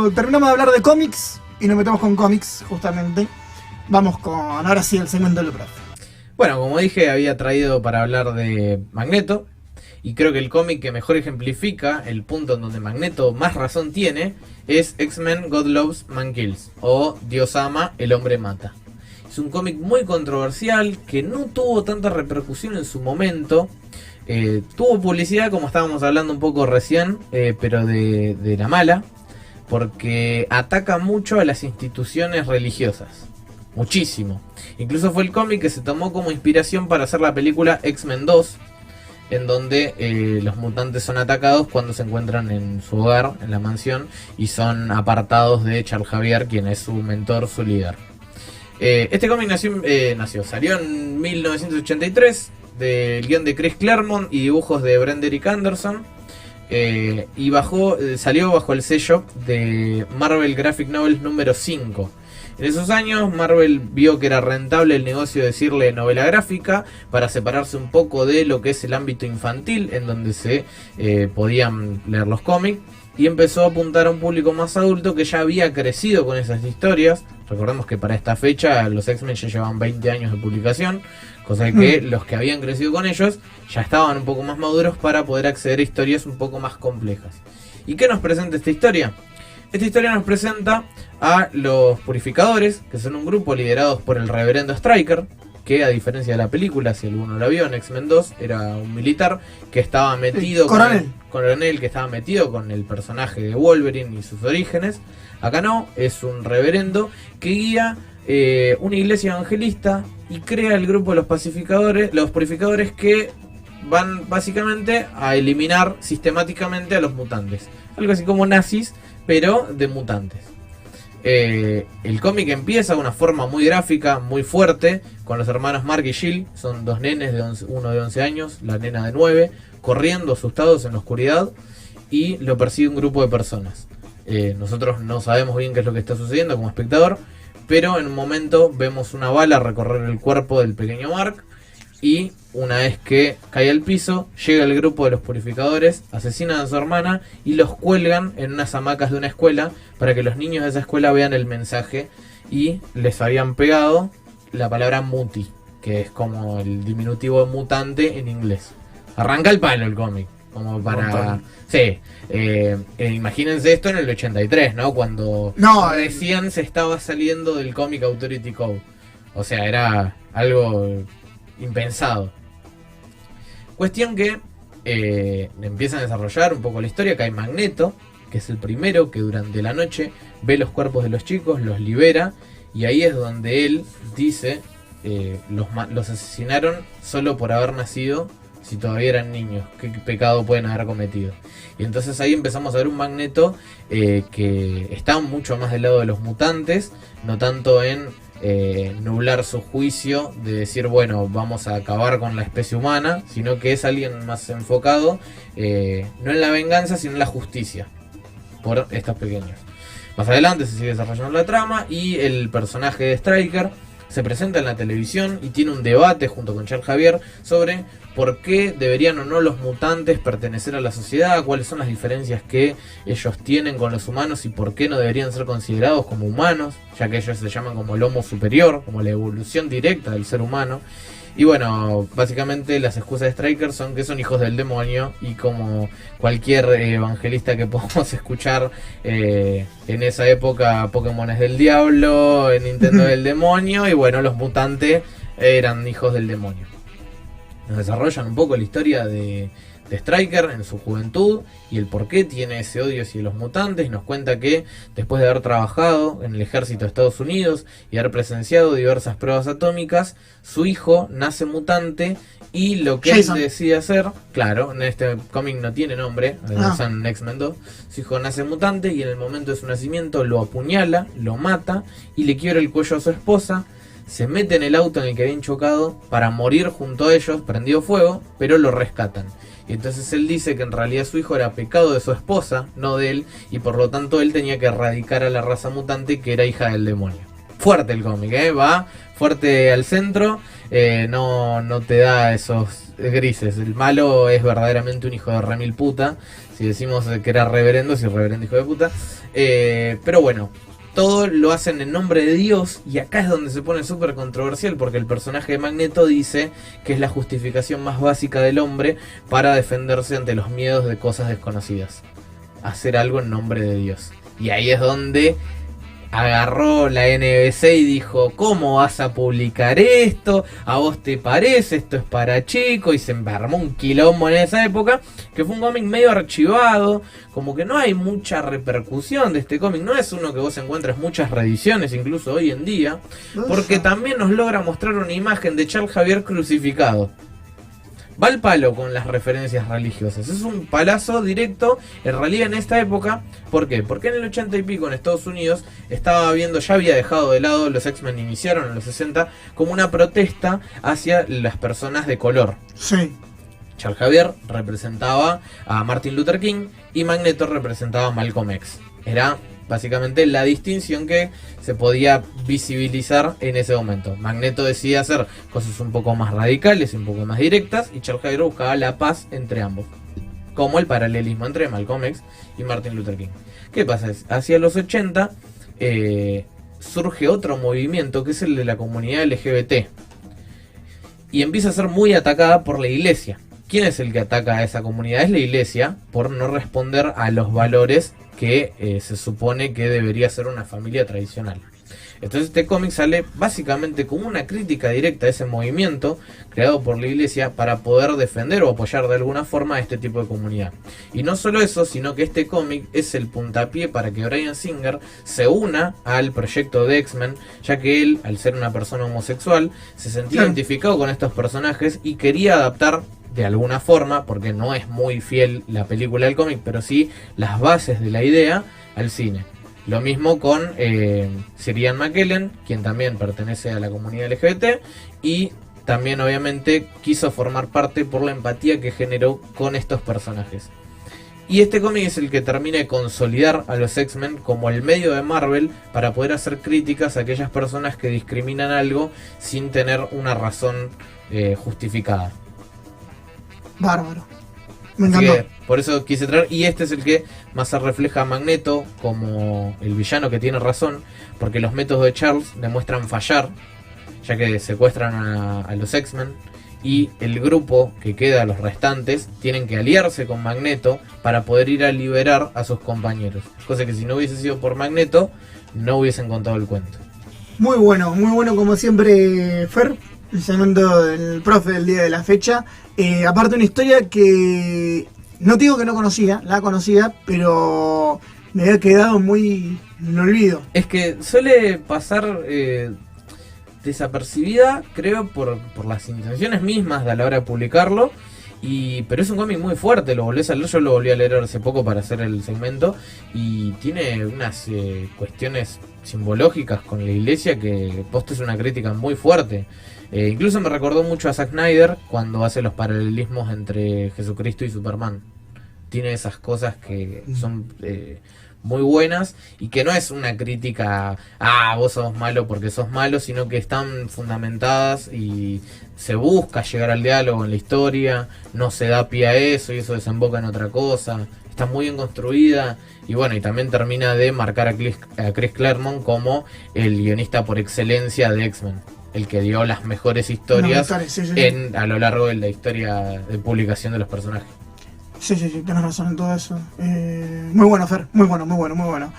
como terminamos de hablar de cómics y nos metemos con cómics, justamente, vamos con, ahora sí, el segmento del profe. Bueno, como dije, había traído para hablar de Magneto. Y creo que el cómic que mejor ejemplifica el punto en donde Magneto más razón tiene es X-Men God Loves, Man Kills, o Dios ama, el hombre mata. Es un cómic muy controversial que no tuvo tanta repercusión en su momento. Tuvo publicidad, como estábamos hablando un poco recién, pero de la mala, porque ataca mucho a las instituciones religiosas. Muchísimo. Incluso fue el cómic que se tomó como inspiración para hacer la película X-Men 2, en donde los mutantes son atacados cuando se encuentran en su hogar, en la mansión, y son apartados de Charles Xavier, quien es su mentor, su líder. Este cómic salió en 1983, del guión de Chris Claremont y dibujos de Broderick Anderson, y salió bajo el sello de Marvel Graphic Novels número 5. En esos años Marvel vio que era rentable el negocio de decirle novela gráfica para separarse un poco de lo que es el ámbito infantil en donde se podían leer los cómics, y empezó a apuntar a un público más adulto que ya había crecido con esas historias. Recordemos que para esta fecha los X-Men ya llevaban 20 años de publicación, cosa que los que habían crecido con ellos ya estaban un poco más maduros para poder acceder a historias un poco más complejas. ¿Y qué nos presenta esta historia? Esta historia nos presenta a los Purificadores, que son un grupo liderados por el Reverendo Stryker, que a diferencia de la película, si alguno la vio en X-Men 2, era un militar que estaba metido coronel que estaba metido con el personaje de Wolverine y sus orígenes. Acá no, es un reverendo que guía una iglesia evangelista y crea el grupo de los Purificadores, que van básicamente a eliminar sistemáticamente a los mutantes. Algo así como nazis, pero de mutantes. El cómic empieza de una forma muy gráfica, muy fuerte, con los hermanos Mark y Jill. Son dos nenes, uno de 11 años, la nena de 9, corriendo asustados en la oscuridad, y lo persigue un grupo de personas. Nosotros no sabemos bien qué es lo que está sucediendo como espectador, pero en un momento vemos una bala recorrer el cuerpo del pequeño Mark, y una vez que cae al piso, llega el grupo de los Purificadores, asesinan a su hermana y los cuelgan en unas hamacas de una escuela para que los niños de esa escuela vean el mensaje, y les habían pegado la palabra muti, que es como el diminutivo de mutante en inglés. Arranca el palo el cómic, como para... Sí, imagínense esto en el 83, ¿no? Cuando recién se estaba saliendo del cómic Authority Code. O sea, era algo impensado. Cuestión que empiezan a desarrollar un poco la historia. Que hay Magneto, que es el primero que durante la noche ve los cuerpos de los chicos, los libera, y ahí es donde él dice los asesinaron solo por haber nacido, si todavía eran niños, qué pecado pueden haber cometido. Y entonces ahí empezamos a ver un Magneto que está mucho más del lado de los mutantes, no tanto en nublar su juicio de decir, bueno, vamos a acabar con la especie humana, sino que es alguien más enfocado no en la venganza, sino en la justicia por estos pequeños. Más adelante se sigue desarrollando la trama y el personaje de Stryker se presenta en la televisión y tiene un debate junto con Charles Xavier sobre por qué deberían o no los mutantes pertenecer a la sociedad, cuáles son las diferencias que ellos tienen con los humanos y por qué no deberían ser considerados como humanos, ya que ellos se llaman como el homo superior, como la evolución directa del ser humano. Y bueno, básicamente las excusas de Stryker son que son hijos del demonio, y como cualquier evangelista que podamos escuchar en esa época, Pokémon es del diablo, Nintendo es del demonio, y bueno, los mutantes eran hijos del demonio. Nos desarrollan un poco la historia de Stryker en su juventud y el por qué tiene ese odio hacia los mutantes. Nos cuenta que después de haber trabajado en el ejército de Estados Unidos y haber presenciado diversas pruebas atómicas, su hijo nace mutante, y lo que él decide hacer, claro, en este cómic no tiene nombre, en X-Men 2, su hijo nace mutante y en el momento de su nacimiento lo apuñala, lo mata y le quiebra el cuello a su esposa. Se mete en el auto en el que habían chocado para morir junto a ellos, prendido fuego, pero lo rescatan. Y entonces él dice que en realidad su hijo era pecado de su esposa, no de él, y por lo tanto él tenía que erradicar a la raza mutante que era hija del demonio. Fuerte el cómic, va fuerte al centro, no te da esos grises. El malo es verdaderamente un hijo de remil puta. Si decimos que era reverendo, si reverendo hijo de puta. Pero bueno, todo lo hacen en nombre de Dios. Y acá es donde se pone súper controversial, porque el personaje de Magneto dice que es la justificación más básica del hombre para defenderse ante los miedos de cosas desconocidas. Hacer algo en nombre de Dios. Y ahí es donde agarró la NBC y dijo: ¿cómo vas a publicar esto? ¿A vos te parece? Esto es para chicos. Y se armó un quilombo en esa época, que fue un cómic medio archivado, como que no hay mucha repercusión de este cómic. No es uno que vos encuentres muchas reediciones, incluso hoy en día, porque también nos logra mostrar una imagen de Charles Xavier crucificado. Va al palo con las referencias religiosas. Es un palazo directo, en realidad, en esta época. ¿Por qué? Porque en el 80 y pico en Estados Unidos estaba viendo, ya había dejado de lado, los X-Men iniciaron en los 60 como una protesta hacia las personas de color. Sí. Charles Xavier representaba a Martin Luther King y Magneto representaba a Malcolm X. Era básicamente la distinción que se podía visibilizar en ese momento. Magneto decía hacer cosas un poco más radicales, un poco más directas, y Charles Xavier buscaba la paz entre ambos, como el paralelismo entre Malcolm X y Martin Luther King. ¿Qué pasa? Hacia los 80 surge otro movimiento, que es el de la comunidad LGBT, y empieza a ser muy atacada por la iglesia. ¿Quién es el que ataca a esa comunidad? Es la iglesia, por no responder a los valores que se supone que debería ser una familia tradicional. Entonces este cómic sale básicamente como una crítica directa a ese movimiento creado por la iglesia para poder defender o apoyar de alguna forma a este tipo de comunidad. Y no solo eso, sino que este cómic es el puntapié para que Bryan Singer se una al proyecto de X-Men, ya que él, al ser una persona homosexual, se sentía identificado con estos personajes y quería adaptar de alguna forma, porque no es muy fiel la película del cómic, pero sí las bases de la idea al cine. Lo mismo con Sir Ian McKellen, quien también pertenece a la comunidad LGBT, y también obviamente quiso formar parte por la empatía que generó con estos personajes. Y este cómic es el que termina de consolidar a los X-Men como el medio de Marvel para poder hacer críticas a aquellas personas que discriminan algo sin tener una razón justificada. Bárbaro. Me encantó. Así que por eso quise traer, y este es el que más se refleja a Magneto como el villano que tiene razón, porque los métodos de Charles demuestran fallar, ya que secuestran a los X-Men, y el grupo que queda, los restantes, tienen que aliarse con Magneto para poder ir a liberar a sus compañeros, cosa que si no hubiese sido por Magneto no hubiesen contado el cuento. Muy bueno como siempre, Fer. El segmento del profe del día de la fecha. Aparte, una historia que no digo que no conocía, la conocía, pero me había quedado muy en el olvido. Es que suele pasar desapercibida, creo, por las intenciones mismas de a la hora de publicarlo. Pero es un cómic muy fuerte, lo volvés a leer, yo lo volví a leer hace poco para hacer el segmento, y tiene unas cuestiones simbológicas con la iglesia que posta es una crítica muy fuerte. Incluso me recordó mucho a Zack Snyder cuando hace los paralelismos entre Jesucristo y Superman. Tiene esas cosas que son muy buenas, y que no es una crítica vos sos malo porque sos malo, sino que están fundamentadas y se busca llegar al diálogo en la historia, no se da pie a eso y eso desemboca en otra cosa. Está muy bien construida, y bueno, y también termina de marcar a Chris Claremont como el guionista por excelencia de X-Men, el que dio las mejores historias a lo largo de la historia de publicación de los personajes. Sí, tienes razón en todo eso. Muy bueno, Fer, muy bueno.